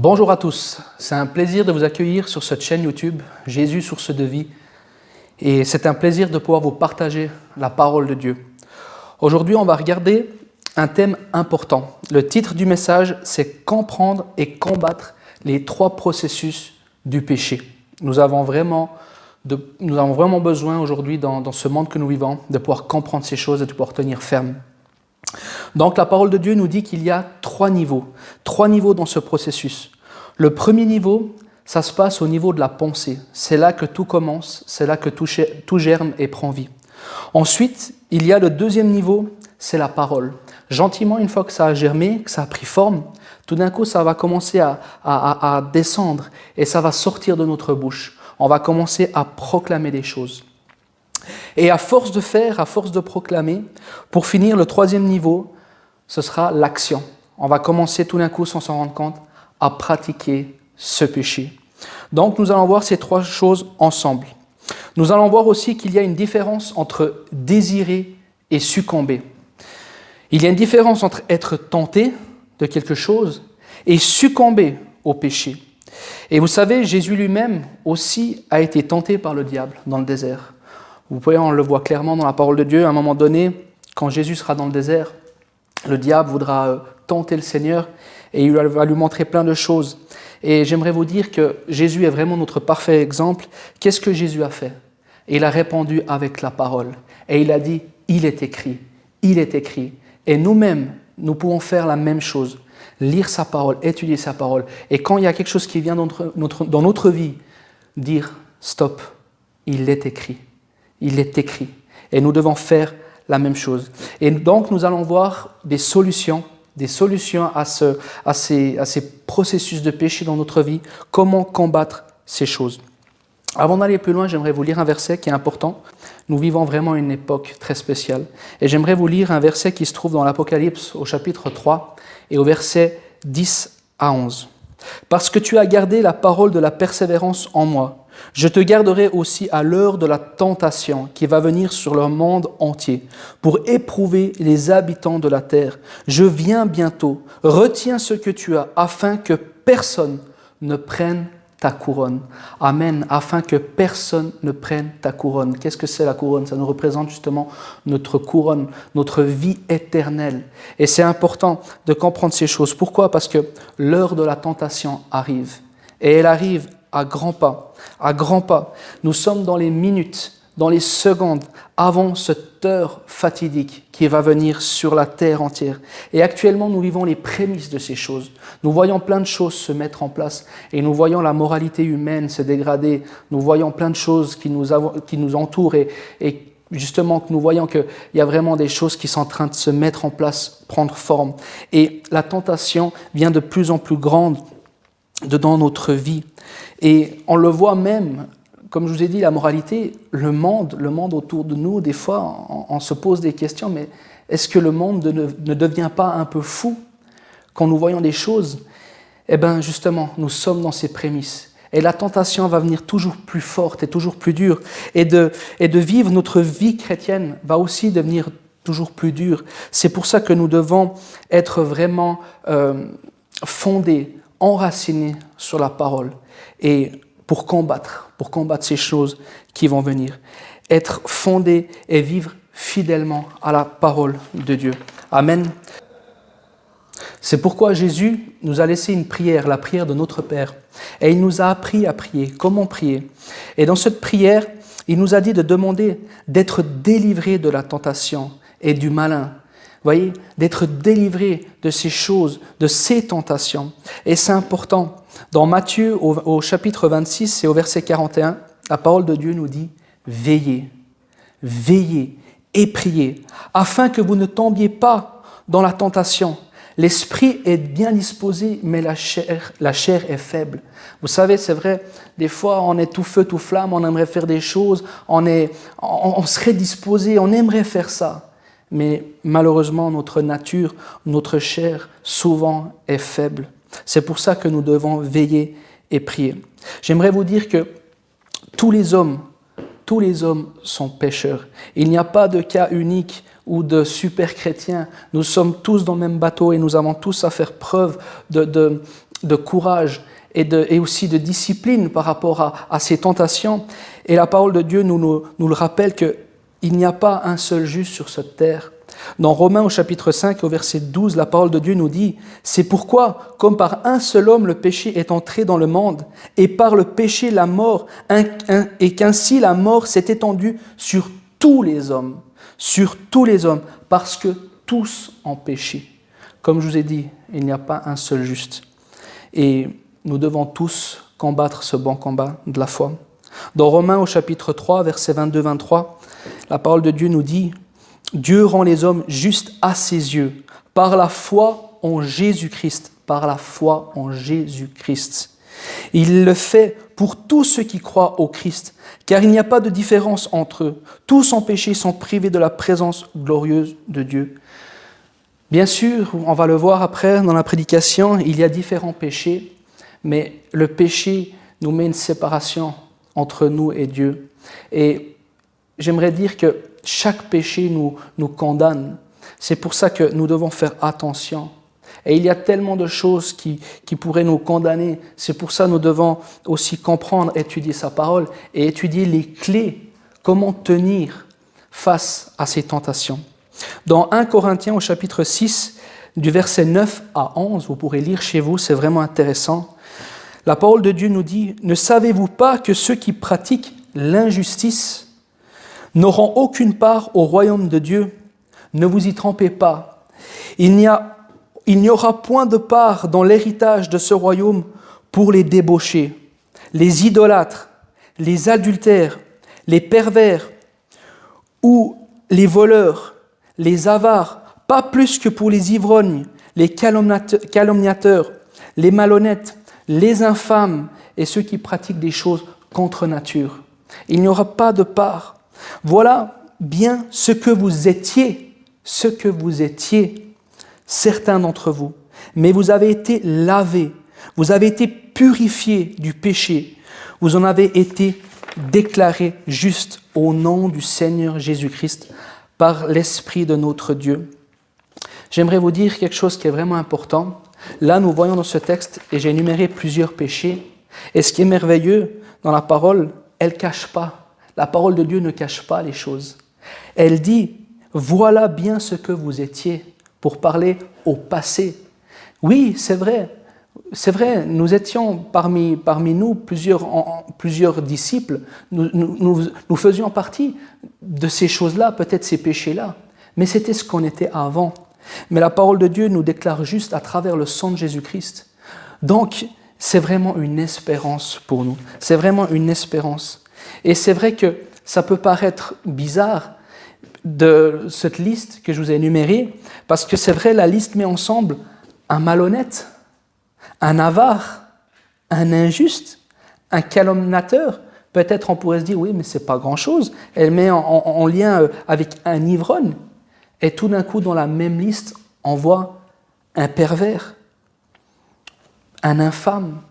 Bonjour à tous, c'est un plaisir de vous accueillir sur cette chaîne YouTube, Jésus Source de Vie. Et c'est un plaisir de pouvoir vous partager la parole de Dieu. Aujourd'hui, on va regarder un thème important. Le titre du message, c'est « Comprendre et combattre les trois processus du péché ». Nous avons vraiment besoin aujourd'hui dans ce monde que nous vivons de pouvoir comprendre ces choses et de pouvoir tenir ferme. Donc la parole de Dieu nous dit qu'il y a trois niveaux dans ce processus. Le premier niveau, ça se passe au niveau de la pensée. C'est là que tout commence, c'est là que tout germe et prend vie. Ensuite, il y a le deuxième niveau, c'est la parole. Gentiment, une fois que ça a germé, que ça a pris forme, tout d'un coup, ça va commencer à descendre et ça va sortir de notre bouche. On va commencer à proclamer des choses. Et à force de faire, à force de proclamer, pour finir, le troisième niveau, ce sera l'action. On va commencer tout d'un coup, sans s'en rendre compte, à pratiquer ce péché. Donc, nous allons voir ces trois choses ensemble. Nous allons voir aussi qu'il y a une différence entre désirer et succomber. Il y a une différence entre être tenté de quelque chose et succomber au péché. Et vous savez, Jésus lui-même aussi a été tenté par le diable dans le désert. Vous voyez, on le voit clairement dans la parole de Dieu. À un moment donné, quand Jésus sera dans le désert, le diable voudra tenter le Seigneur et il va lui montrer plein de choses. Et j'aimerais vous dire que Jésus est vraiment notre parfait exemple. Qu'est-ce que Jésus a fait? Il a répondu avec la parole. Et il a dit, il est écrit, il est écrit. Et nous-mêmes, nous pouvons faire la même chose. Lire sa parole, étudier sa parole. Et quand il y a quelque chose qui vient dans notre vie, dire, stop, il est écrit. Il est écrit. Et nous devons faire la même chose. Et donc, nous allons voir des solutions à ces processus de péché dans notre vie, comment combattre ces choses. Avant d'aller plus loin, j'aimerais vous lire un verset qui est important. Nous vivons vraiment une époque très spéciale. Et j'aimerais vous lire un verset qui se trouve dans l'Apocalypse au chapitre 3 et au verset 10 à 11. « Parce que tu as gardé la parole de la persévérance en moi, je te garderai aussi à l'heure de la tentation qui va venir sur le monde entier pour éprouver les habitants de la terre. Je viens bientôt. Retiens ce que tu as afin que personne ne prenne ta couronne. » Amen. Afin que personne ne prenne ta couronne. Qu'est-ce que c'est la couronne? Ça nous représente justement notre couronne, notre vie éternelle. Et c'est important de comprendre ces choses. Pourquoi? Parce que l'heure de la tentation arrive. Et elle arrive à grands pas, à grands pas. Nous sommes dans les minutes, dans les secondes, avant cette heure fatidique qui va venir sur la terre entière. Et actuellement, nous vivons les prémices de ces choses. Nous voyons plein de choses se mettre en place et nous voyons la moralité humaine se dégrader. Nous voyons plein de choses qui nous entourent et justement que nous voyons qu'il y a vraiment des choses qui sont en train de se mettre en place, prendre forme. Et la tentation vient de plus en plus grande dans notre vie. Et on le voit même, comme je vous ai dit, la moralité, le monde autour de nous, des fois, on se pose des questions, mais est-ce que le monde ne devient pas un peu fou quand nous voyons des choses? Eh bien, justement, nous sommes dans ces prémices. Et la tentation va venir toujours plus forte et toujours plus dure. Et de vivre notre vie chrétienne va aussi devenir toujours plus dure. C'est pour ça que nous devons être vraiment fondés, enracinés sur la parole et pour combattre ces choses qui vont venir. Être fondés et vivre fidèlement à la parole de Dieu. Amen. C'est pourquoi Jésus nous a laissé une prière, la prière de notre Père. Et il nous a appris à prier, comment prier. Et dans cette prière, il nous a dit de demander d'être délivrés de la tentation et du malin. Vous voyez, d'être délivré de ces choses, de ces tentations. Et c'est important. Dans Matthieu, au chapitre 26 et au verset 41, la parole de Dieu nous dit « Veillez, veillez et priez, afin que vous ne tombiez pas dans la tentation. L'esprit est bien disposé, mais la chair est faible. » Vous savez, c'est vrai, des fois, on est tout feu, tout flamme, on aimerait faire des choses, on serait disposé, on aimerait faire ça. Mais malheureusement, notre nature, notre chair, souvent est faible. C'est pour ça que nous devons veiller et prier. J'aimerais vous dire que tous les hommes sont pécheurs. Il n'y a pas de cas unique ou de super chrétiens. Nous sommes tous dans le même bateau et nous avons tous à faire preuve de courage et aussi de discipline par rapport à ces tentations. Et la parole de Dieu nous le rappelle qu'il n'y a pas un seul juste sur cette terre. Dans Romains au chapitre 5, au verset 12, la parole de Dieu nous dit « C'est pourquoi, comme par un seul homme le péché est entré dans le monde, et par le péché la mort, et qu'ainsi la mort s'est étendue sur tous les hommes, parce que tous ont péché. » Comme je vous ai dit, il n'y a pas un seul juste. Et nous devons tous combattre ce bon combat de la foi. Dans Romains au chapitre 3, versets 22-23, la parole de Dieu nous dit « Dieu rend les hommes justes à ses yeux, par la foi en Jésus-Christ, par la foi en Jésus-Christ. Il le fait pour tous ceux qui croient au Christ, car il n'y a pas de différence entre eux. Tous en péché sont privés de la présence glorieuse de Dieu. » Bien sûr, on va le voir après dans la prédication, il y a différents péchés, mais le péché nous met une séparation entre nous et Dieu. Et j'aimerais dire que chaque péché nous condamne. C'est pour ça que nous devons faire attention. Et il y a tellement de choses qui pourraient nous condamner. C'est pour ça que nous devons aussi comprendre, étudier sa parole et étudier les clés, comment tenir face à ces tentations. Dans 1 Corinthiens au chapitre 6, du verset 9 à 11, vous pourrez lire chez vous, c'est vraiment intéressant. La parole de Dieu nous dit « Ne savez-vous pas que ceux qui pratiquent l'injustice n'auront aucune part au royaume de Dieu? Ne vous y trompez pas. Il n'y aura point de part dans l'héritage de ce royaume pour les débauchés, les idolâtres, les adultères, les pervers ou les voleurs, les avares, pas plus que pour les ivrognes, les calomniateurs, les malhonnêtes, les infâmes et ceux qui pratiquent des choses contre nature. Il n'y aura pas de part. Voilà bien ce que vous étiez, certains d'entre vous. Mais vous avez été lavés, vous avez été purifiés du péché, vous en avez été déclarés justes au nom du Seigneur Jésus-Christ par l'Esprit de notre Dieu. J'aimerais vous dire quelque chose qui est vraiment important. Là, nous voyons dans ce texte, et j'ai énuméré plusieurs péchés, et ce qui est merveilleux dans la parole, elle ne cache pas. La parole de Dieu ne cache pas les choses. Elle dit, voilà bien ce que vous étiez, pour parler au passé. Oui, c'est vrai, nous étions parmi nous plusieurs disciples, nous faisions partie de ces choses-là, peut-être ces péchés-là, mais c'était ce qu'on était avant. Mais la parole de Dieu nous déclare juste à travers le sang de Jésus-Christ. Donc, c'est vraiment une espérance pour nous. C'est vraiment une espérance. Et c'est vrai que ça peut paraître bizarre de cette liste que je vous ai énumérée, parce que c'est vrai, la liste met ensemble un malhonnête, un avare, un injuste, un calomniateur. Peut-être on pourrait se dire, oui, mais c'est pas grand-chose. Elle met en lien avec un ivrogne. Et tout d'un coup, dans la même liste, on voit un pervers, un infâme,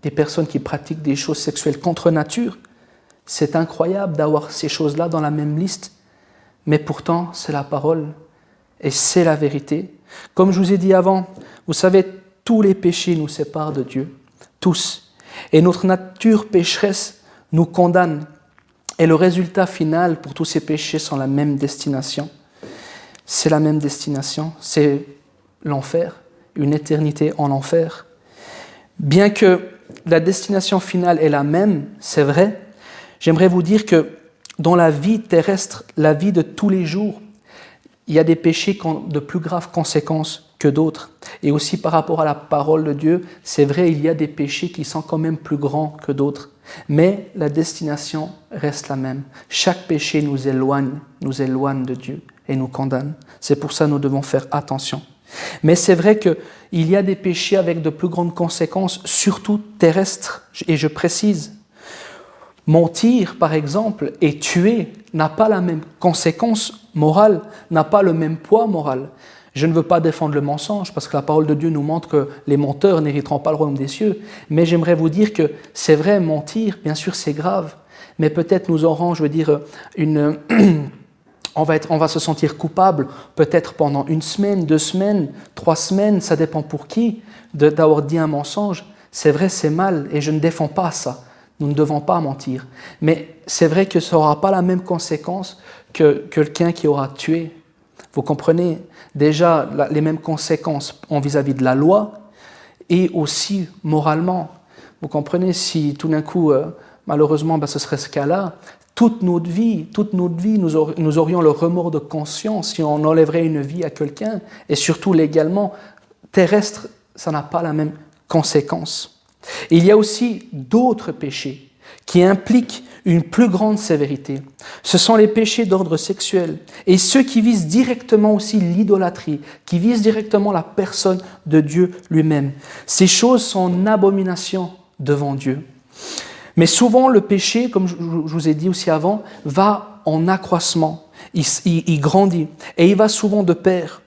des personnes qui pratiquent des choses sexuelles contre nature. C'est incroyable d'avoir ces choses-là dans la même liste, mais pourtant, c'est la parole et c'est la vérité. Comme je vous ai dit avant, vous savez, tous les péchés nous séparent de Dieu, tous. Et notre nature pécheresse nous condamne. Et le résultat final pour tous ces péchés sont la même destination. C'est la même destination, c'est l'enfer, une éternité en enfer. Bien que la destination finale est la même, c'est vrai, j'aimerais vous dire que dans la vie terrestre, la vie de tous les jours, il y a des péchés qui ont de plus graves conséquences que d'autres. Et aussi par rapport à la parole de Dieu, c'est vrai, il y a des péchés qui sont quand même plus grands que d'autres. Mais la destination reste la même. Chaque péché nous éloigne de Dieu et nous condamne. C'est pour ça que nous devons faire attention. Mais c'est vrai qu'il y a des péchés avec de plus grandes conséquences, surtout terrestres, et je précise. Mentir, par exemple, et tuer n'a pas la même conséquence morale, n'a pas le même poids moral. Je ne veux pas défendre le mensonge, parce que la parole de Dieu nous montre que les menteurs n'hériteront pas le royaume des cieux, mais j'aimerais vous dire que c'est vrai, mentir, bien sûr, c'est grave, mais peut-être nous aurons, une On va se sentir coupable peut-être pendant 1 semaine, 2 semaines, 3 semaines, ça dépend pour qui, d'avoir dit un mensonge. C'est vrai, c'est mal et je ne défends pas ça. Nous ne devons pas mentir. Mais c'est vrai que ça n'aura pas la même conséquence que quelqu'un qui aura tué. Vous comprenez déjà les mêmes conséquences vis-à-vis de la loi et aussi moralement. Vous comprenez, si tout d'un coup, malheureusement, ce serait ce cas-là, toute notre vie, nous aurions le remords de conscience si on enlèverait une vie à quelqu'un, et surtout légalement, terrestre, ça n'a pas la même conséquence. Et il y a aussi d'autres péchés qui impliquent une plus grande sévérité. Ce sont les péchés d'ordre sexuel et ceux qui visent directement aussi l'idolâtrie, qui visent directement la personne de Dieu lui-même. Ces choses sont en abomination devant Dieu. Mais souvent, le péché, comme je vous ai dit aussi avant, va en accroissement. Il grandit et il va souvent de pair.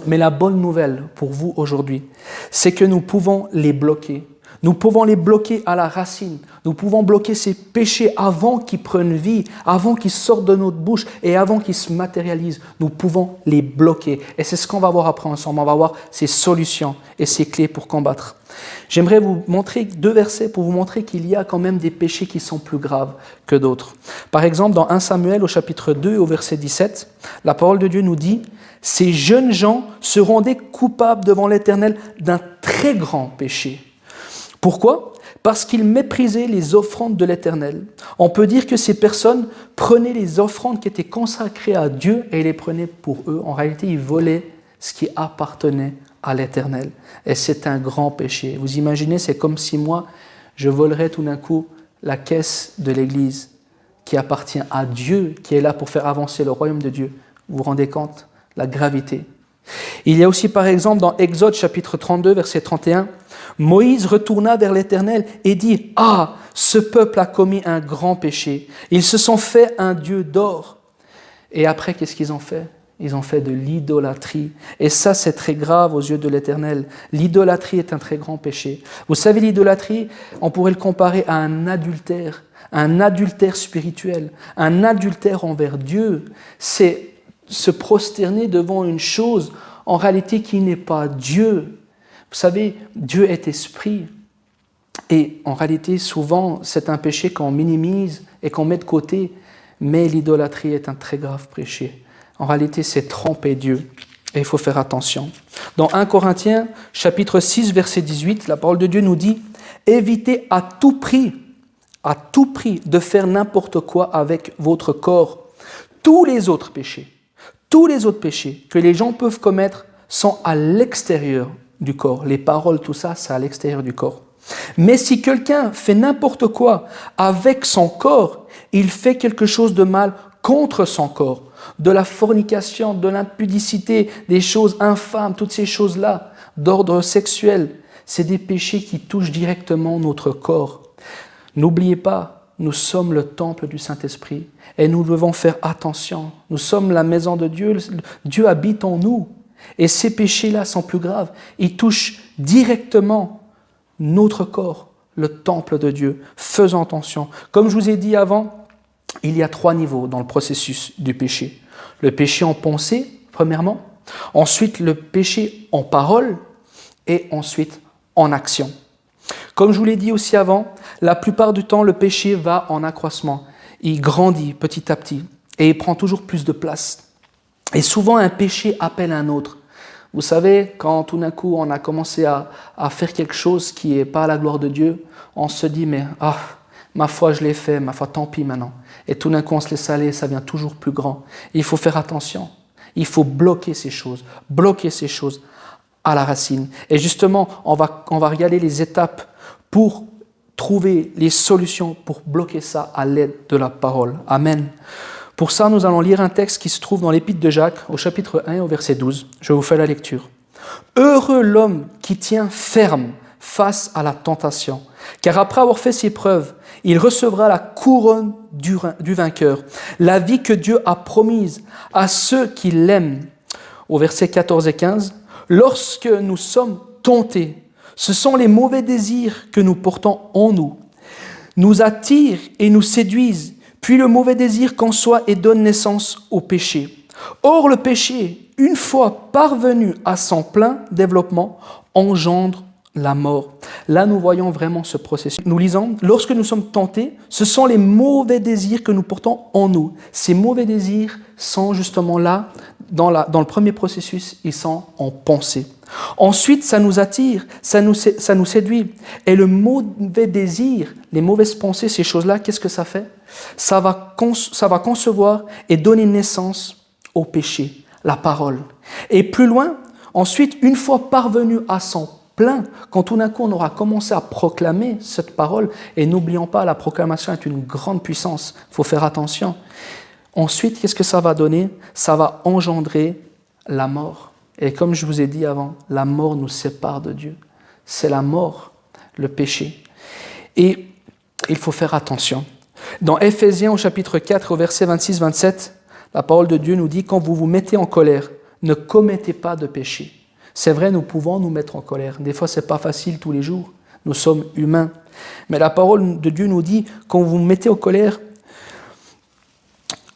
Mais la bonne nouvelle pour vous aujourd'hui, c'est que nous pouvons les bloquer. Nous pouvons les bloquer à la racine. Nous pouvons bloquer ces péchés avant qu'ils prennent vie, avant qu'ils sortent de notre bouche et avant qu'ils se matérialisent. Nous pouvons les bloquer. Et c'est ce qu'on va voir après ensemble. On va voir ces solutions et ces clés pour combattre. J'aimerais vous montrer 2 versets pour vous montrer qu'il y a quand même des péchés qui sont plus graves que d'autres. Par exemple, dans 1 Samuel au chapitre 2 au verset 17, la parole de Dieu nous dit « Ces jeunes gens se rendaient coupables devant l'Éternel d'un très grand péché. » Pourquoi ? Parce qu'ils méprisaient les offrandes de l'Éternel. On peut dire que ces personnes prenaient les offrandes qui étaient consacrées à Dieu et les prenaient pour eux. En réalité, ils volaient ce qui appartenait à l'Éternel. Et c'est un grand péché. Vous imaginez, c'est comme si moi, je volerais tout d'un coup la caisse de l'Église qui appartient à Dieu, qui est là pour faire avancer le royaume de Dieu. Vous vous rendez compte ? La gravité. Il y a aussi par exemple dans Exode chapitre 32 verset 31, Moïse retourna vers l'Éternel et dit « Ah, ce peuple a commis un grand péché. Ils se sont fait un dieu d'or. » Et après, qu'est-ce qu'ils ont fait ? Ils ont fait de l'idolâtrie. Et ça, c'est très grave aux yeux de l'Éternel. L'idolâtrie est un très grand péché. Vous savez, l'idolâtrie, on pourrait le comparer à un adultère spirituel, un adultère envers Dieu. C'est se prosterner devant une chose en réalité qui n'est pas Dieu. Vous savez, Dieu est esprit. Et en réalité, souvent, c'est un péché qu'on minimise et qu'on met de côté. Mais l'idolâtrie est un très grave péché. En réalité, c'est tromper Dieu. Et il faut faire attention. Dans 1 Corinthiens, chapitre 6, verset 18, la parole de Dieu nous dit « Évitez à tout prix de faire n'importe quoi avec votre corps. Tous les autres péchés que les gens peuvent commettre sont à l'extérieur du corps. Les paroles, tout ça, c'est à l'extérieur du corps. Mais si quelqu'un fait n'importe quoi avec son corps, il fait quelque chose de mal contre son corps. De la fornication, de l'impudicité, des choses infâmes, toutes ces choses-là, d'ordre sexuel, c'est des péchés qui touchent directement notre corps. N'oubliez pas, nous sommes le temple du Saint-Esprit et nous devons faire attention. Nous sommes la maison de Dieu, Dieu habite en nous. Et ces péchés-là sont plus graves. Ils touchent directement notre corps, le temple de Dieu. Faisons attention. Comme je vous ai dit avant, il y a 3 niveaux dans le processus du péché. Le péché en pensée, premièrement. Ensuite, le péché en parole. Et ensuite, en action. Comme je vous l'ai dit aussi avant, la plupart du temps, le péché va en accroissement. Il grandit petit à petit et il prend toujours plus de place. Et souvent, un péché appelle un autre. Vous savez, quand tout d'un coup, on a commencé à faire quelque chose qui n'est pas à la gloire de Dieu, on se dit, mais ma foi, je l'ai fait, ma foi, tant pis maintenant. Et tout d'un coup, on se laisse aller, ça devient toujours plus grand. Il faut faire attention. Il faut bloquer ces choses à la racine. Et justement, on va regarder les étapes pour trouver les solutions pour bloquer ça à l'aide de la parole. Amen. Pour ça, nous allons lire un texte qui se trouve dans l'Épître de Jacques, au chapitre 1, au verset 12. Je vous fais la lecture. « Heureux l'homme qui tient ferme face à la tentation, car après avoir fait ses preuves, il recevra la couronne du vainqueur, la vie que Dieu a promise à ceux qui l'aiment. » Au verset 14 et 15, « Lorsque nous sommes tentés, ce sont les mauvais désirs que nous portons en nous, nous attirent et nous séduisent, Puis le mauvais désir conçoit et donne naissance au péché. Or, le péché, une fois parvenu à son plein développement, engendre la mort. Là, nous voyons vraiment ce processus. Nous lisons, lorsque nous sommes tentés, ce sont les mauvais désirs que nous portons en nous. Ces mauvais désirs sont justement là, dans le premier processus, ils sont en pensée. Ensuite, ça nous attire, ça nous séduit. Et le mauvais désir, les mauvaises pensées, ces choses-là, qu'est-ce que ça fait ? Ça va concevoir et donner naissance au péché, la parole. Et plus loin, ensuite, une fois parvenu à son plein, quand tout d'un coup on aura commencé à proclamer cette parole, et n'oublions pas, la proclamation est une grande puissance, il faut faire attention. Ensuite, qu'est-ce que ça va donner ? Ça va engendrer la mort. Et comme je vous ai dit avant, la mort nous sépare de Dieu. C'est la mort, le péché. Et il faut faire attention. Dans Éphésiens au chapitre 4, au verset 26-27, la parole de Dieu nous dit « Quand vous vous mettez en colère, ne commettez pas de péché. » C'est vrai, nous pouvons nous mettre en colère. Des fois, ce n'est pas facile tous les jours. Nous sommes humains. Mais la parole de Dieu nous dit « Quand vous vous mettez en colère,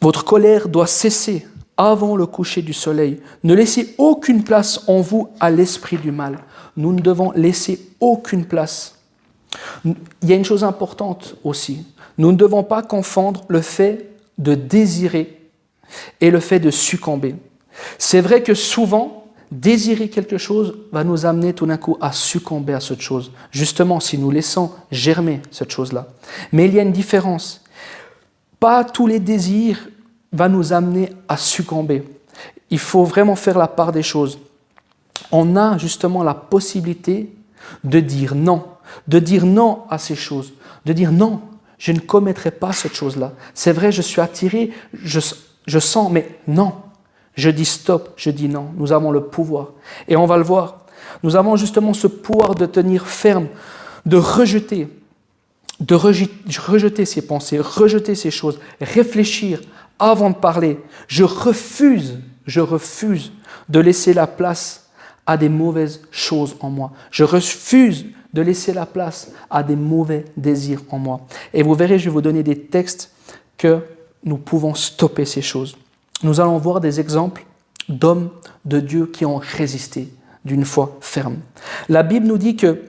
votre colère doit cesser avant le coucher du soleil. Ne laissez aucune place en vous à l'esprit du mal. » Nous ne devons laisser aucune place. Il y a une chose importante aussi. Nous ne devons pas confondre le fait de désirer et le fait de succomber. C'est vrai que souvent, désirer quelque chose va nous amener tout d'un coup à succomber à cette chose. Justement, si nous laissons germer cette chose-là. Mais il y a une différence. Pas tous les désirs vont nous amener à succomber. Il faut vraiment faire la part des choses. On a justement la possibilité de dire non à ces choses, de dire non, je ne commettrai pas cette chose-là. C'est vrai, je suis attiré, je sens, mais non. Je dis stop, je dis non. Nous avons le pouvoir. Et on va le voir. Nous avons justement ce pouvoir de tenir ferme, de rejeter ces pensées, rejeter ces choses, réfléchir avant de parler. Je refuse de laisser la place à des mauvaises choses en moi. Je refuse de laisser la place à des mauvais désirs en moi. Et vous verrez, je vais vous donner des textes que nous pouvons stopper ces choses. Nous allons voir des exemples d'hommes de Dieu qui ont résisté d'une foi ferme. La Bible nous dit que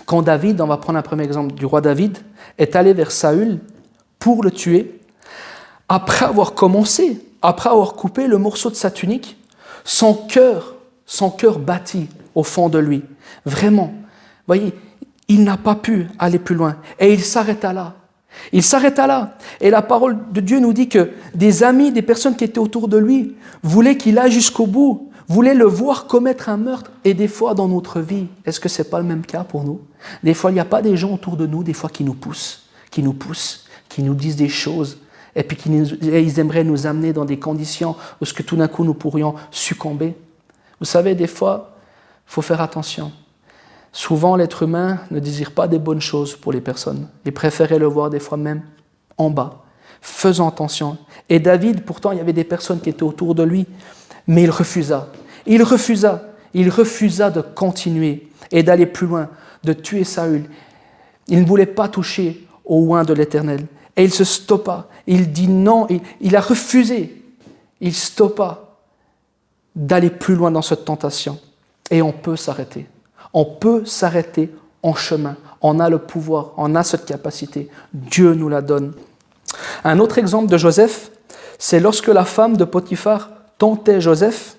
quand David, on va prendre un premier exemple du roi David, est allé vers Saül pour le tuer, après avoir coupé le morceau de sa tunique, son cœur battit au fond de lui. Vraiment, vous voyez, il n'a pas pu aller plus loin. Et il s'arrêta là. Et la parole de Dieu nous dit que des amis, des personnes qui étaient autour de lui, voulaient qu'il aille jusqu'au bout, voulaient le voir commettre un meurtre. Et des fois, dans notre vie, est-ce que ce n'est pas le même cas pour nous ? Des fois, il n'y a pas des gens autour de nous, des fois, qui nous poussent, qui nous disent des choses, et puis ils aimeraient nous amener dans des conditions où ce que tout d'un coup, nous pourrions succomber. Vous savez, des fois, il faut faire attention. Souvent, l'être humain ne désire pas des bonnes choses pour les personnes. Il préférait le voir des fois même en bas. Faisons attention. Et David, pourtant, il y avait des personnes qui étaient autour de lui, mais il refusa. Il refusa de continuer et d'aller plus loin, de tuer Saül. Il ne voulait pas toucher au oint de l'Éternel. Et il se stoppa. Il dit non. Il a refusé. Il stoppa d'aller plus loin dans cette tentation. Et on peut s'arrêter. On peut s'arrêter en chemin. On a le pouvoir, on a cette capacité. Dieu nous la donne. Un autre exemple de Joseph, c'est lorsque la femme de Potiphar tentait Joseph.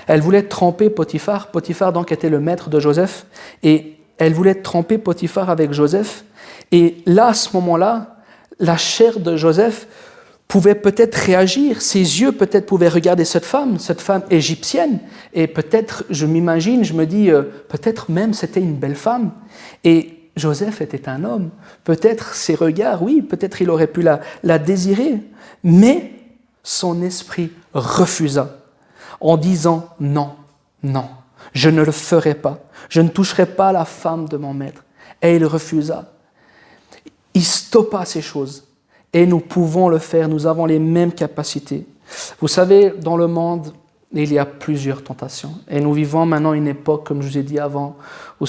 Elle voulait tremper Potiphar. Potiphar donc était le maître de Joseph. Et elle voulait tremper Potiphar avec Joseph. Et là, à ce moment-là, la chair de Joseph pouvait peut-être réagir, ses yeux peut-être pouvaient regarder cette femme égyptienne, et peut-être, je m'imagine, je me dis, peut-être même c'était une belle femme, et Joseph était un homme, peut-être ses regards, oui, peut-être il aurait pu la désirer, mais son esprit refusa, en disant non, je ne le ferai pas, je ne toucherai pas la femme de mon maître, et il refusa. Il stoppa ces choses. Et nous pouvons le faire, nous avons les mêmes capacités. Vous savez, dans le monde, il y a plusieurs tentations. Et nous vivons maintenant une époque, comme je vous ai dit avant, où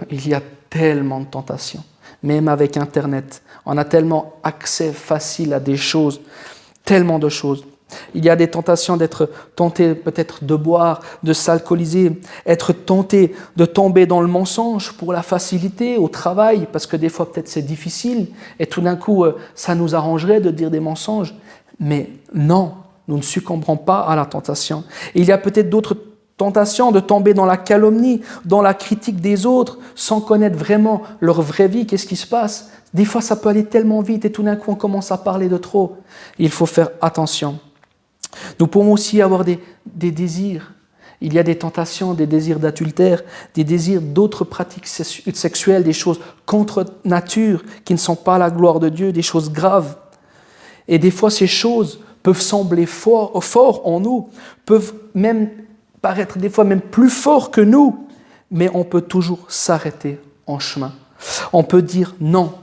il y a tellement de tentations. même avec Internet. On a tellement accès facile à des choses, tellement de choses. Il y a des tentations d'être tenté peut-être de boire, de s'alcooliser, être tenté de tomber dans le mensonge pour la facilité au travail, parce que des fois peut-être c'est difficile, et tout d'un coup ça nous arrangerait de dire des mensonges. Mais non, nous ne succomberons pas à la tentation. Et il y a peut-être d'autres tentations de tomber dans la calomnie, dans la critique des autres, sans connaître vraiment leur vraie vie, qu'est-ce qui se passe. Des fois ça peut aller tellement vite et tout d'un coup on commence à parler de trop. Il faut faire attention. Nous pouvons aussi avoir des désirs. Il y a des tentations, des désirs d'adultère, des désirs d'autres pratiques sexuelles, des choses contre nature qui ne sont pas la gloire de Dieu, des choses graves. Et des fois, ces choses peuvent sembler forts en nous, peuvent même paraître des fois même plus forts que nous, mais on peut toujours s'arrêter en chemin. On peut dire non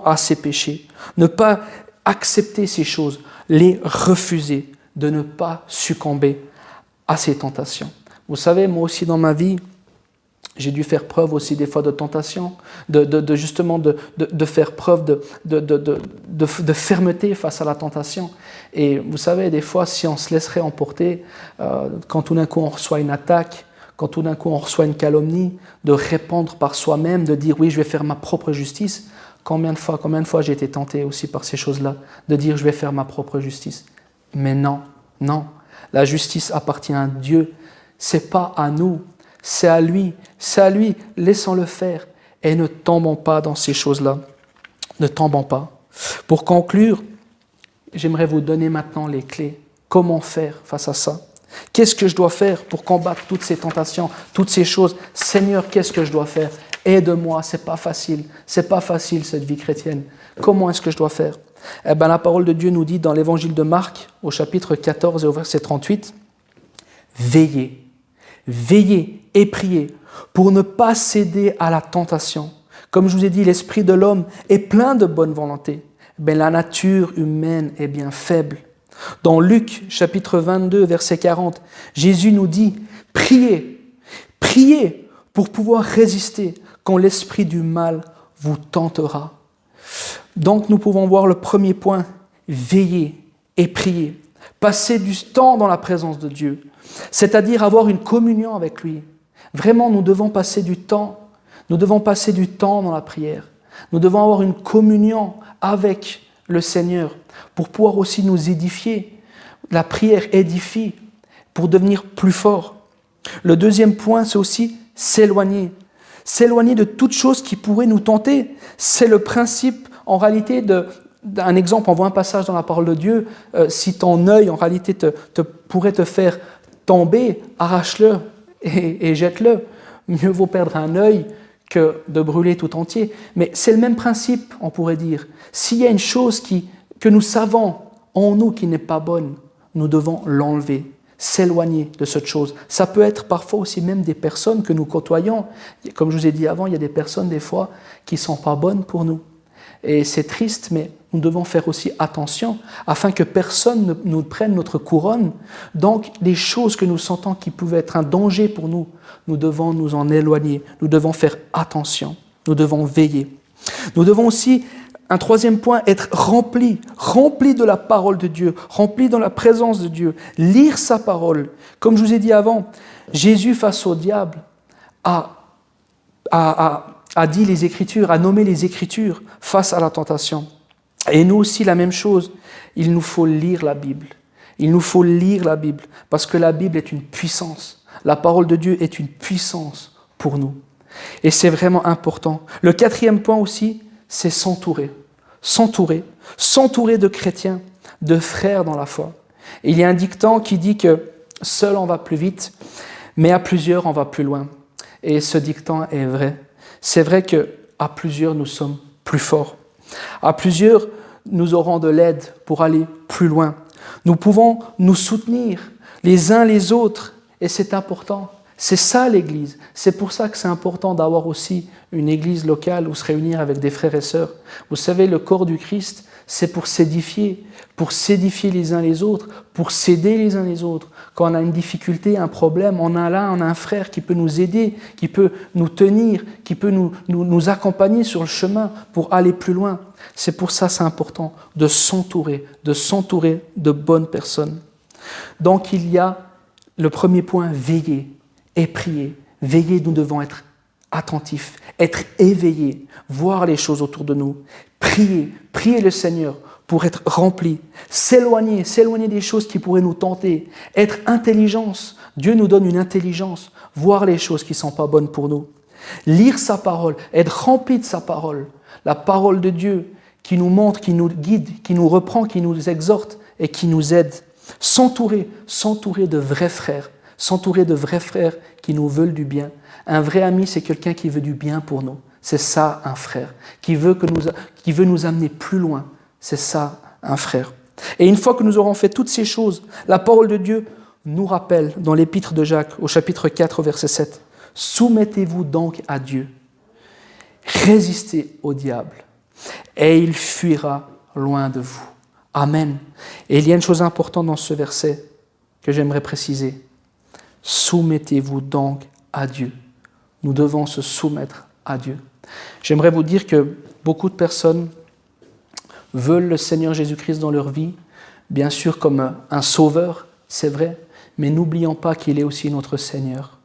à ces péchés, ne pas accepter ces choses, les refuser, de ne pas succomber à ces tentations. Vous savez, moi aussi dans ma vie, j'ai dû faire preuve aussi des fois de tentation, justement de faire preuve de fermeté face à la tentation. Et vous savez, des fois, si on se laisserait emporter, quand tout d'un coup on reçoit une attaque, quand tout d'un coup on reçoit une calomnie, de répondre par soi-même, de dire oui, je vais faire ma propre justice. Combien de fois j'ai été tenté aussi par ces choses-là, de dire je vais faire ma propre justice. Mais non, la justice appartient à Dieu, c'est pas à nous, c'est à lui, laissons-le faire et ne tombons pas dans ces choses-là, ne tombons pas. Pour conclure, j'aimerais vous donner maintenant les clés, comment faire face à ça. Qu'est-ce que je dois faire pour combattre toutes ces tentations, toutes ces choses? Seigneur, qu'est-ce que je dois faire? Aide-moi, c'est pas facile cette vie chrétienne. Comment est-ce que je dois faire? Eh bien, la parole de Dieu nous dit dans l'évangile de Marc, au chapitre 14 et au verset 38, veillez et priez pour ne pas céder à la tentation. Comme je vous ai dit, l'esprit de l'homme est plein de bonne volonté, mais la nature humaine est bien faible. Dans Luc, chapitre 22, verset 40, Jésus nous dit, priez pour pouvoir résister quand l'esprit du mal vous tentera. Donc nous pouvons voir le premier point, veiller et prier. Passer du temps dans la présence de Dieu, c'est-à-dire avoir une communion avec lui. Vraiment, nous devons passer du temps dans la prière. Nous devons avoir une communion avec le Seigneur pour pouvoir aussi nous édifier. La prière édifie pour devenir plus fort. Le deuxième point, c'est aussi s'éloigner de toute chose qui pourrait nous tenter. C'est le principe, en réalité, d'un exemple. On voit un passage dans la parole de Dieu. Si ton œil, en réalité, pourrait te faire tomber, arrache-le et jette-le. Mieux vaut perdre un œil que de brûler tout entier. Mais c'est le même principe, on pourrait dire. S'il y a une chose que nous savons en nous qui n'est pas bonne, nous devons l'enlever, s'éloigner de cette chose. Ça peut être parfois aussi même des personnes que nous côtoyons. Comme je vous ai dit avant, il y a des personnes des fois qui ne sont pas bonnes pour nous. Et c'est triste, mais nous devons faire aussi attention afin que personne ne nous prenne notre couronne. Donc, les choses que nous sentons qui pouvaient être un danger pour nous, nous devons nous en éloigner. Nous devons faire attention. Nous devons veiller. Nous devons aussi, un troisième point, être remplis de la parole de Dieu, remplis dans la présence de Dieu, lire sa parole. Comme je vous ai dit avant, Jésus face au diable a dit les Écritures, a nommé les Écritures face à la tentation. Et nous aussi, la même chose, il nous faut lire la Bible. Il nous faut lire la Bible, parce que la Bible est une puissance. La parole de Dieu est une puissance pour nous. Et c'est vraiment important. Le quatrième point aussi, c'est s'entourer de chrétiens, de frères dans la foi. Et il y a un dicton qui dit que seul on va plus vite, mais à plusieurs on va plus loin. Et ce dicton est vrai. C'est vrai qu'à plusieurs, nous sommes plus forts. À plusieurs, nous aurons de l'aide pour aller plus loin. Nous pouvons nous soutenir les uns les autres, et c'est important. C'est ça l'Église. C'est pour ça que c'est important d'avoir aussi une Église locale où se réunir avec des frères et sœurs. Vous savez, le corps du Christ, c'est pour s'édifier les uns les autres, pour s'aider les uns les autres. Quand on a une difficulté, un problème, on a un frère qui peut nous aider, qui peut nous tenir, qui peut nous accompagner sur le chemin pour aller plus loin. C'est pour ça, c'est important de s'entourer de bonnes personnes. Donc il y a le premier point, veiller et prier. Veiller, nous devons être attentifs, être éveillés, voir les choses autour de nous, prier le Seigneur pour être remplis, s'éloigner des choses qui pourraient nous tenter, être intelligence. Dieu nous donne une intelligence, voir les choses qui ne sont pas bonnes pour nous. Lire sa parole, être rempli de sa parole, la parole de Dieu qui nous montre, qui nous guide, qui nous reprend, qui nous exhorte et qui nous aide. S'entourer de vrais frères, qui nous veulent du bien. Un vrai ami, c'est quelqu'un qui veut du bien pour nous. C'est ça, un frère, qui veut nous amener plus loin. C'est ça, un frère. Et une fois que nous aurons fait toutes ces choses, la parole de Dieu nous rappelle dans l'épître de Jacques, au chapitre 4, verset 7, « Soumettez-vous donc à Dieu, résistez au diable, et il fuira loin de vous. » Amen. Et il y a une chose importante dans ce verset que j'aimerais préciser. Soumettez-vous donc à Dieu. Nous devons se soumettre à Dieu. J'aimerais vous dire que beaucoup de personnes veulent le Seigneur Jésus-Christ dans leur vie, bien sûr comme un sauveur, c'est vrai, mais n'oublions pas qu'il est aussi notre Seigneur.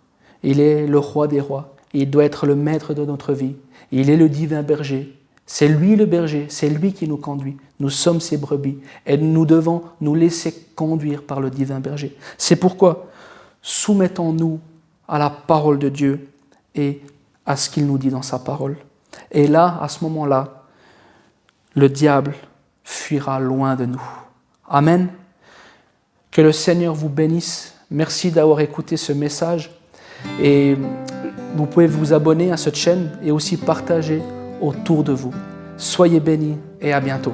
Il est le roi des rois, il doit être le maître de notre vie. Il est le divin berger. C'est lui le berger, c'est lui qui nous conduit. Nous sommes ses brebis et nous devons nous laisser conduire par le divin berger. C'est pourquoi soumettons-nous à la parole de Dieu et à ce qu'il nous dit dans sa parole. Et là, à ce moment-là, le diable fuira loin de nous. Amen. Que le Seigneur vous bénisse. Merci d'avoir écouté ce message. Et vous pouvez vous abonner à cette chaîne et aussi partager autour de vous. Soyez bénis et à bientôt.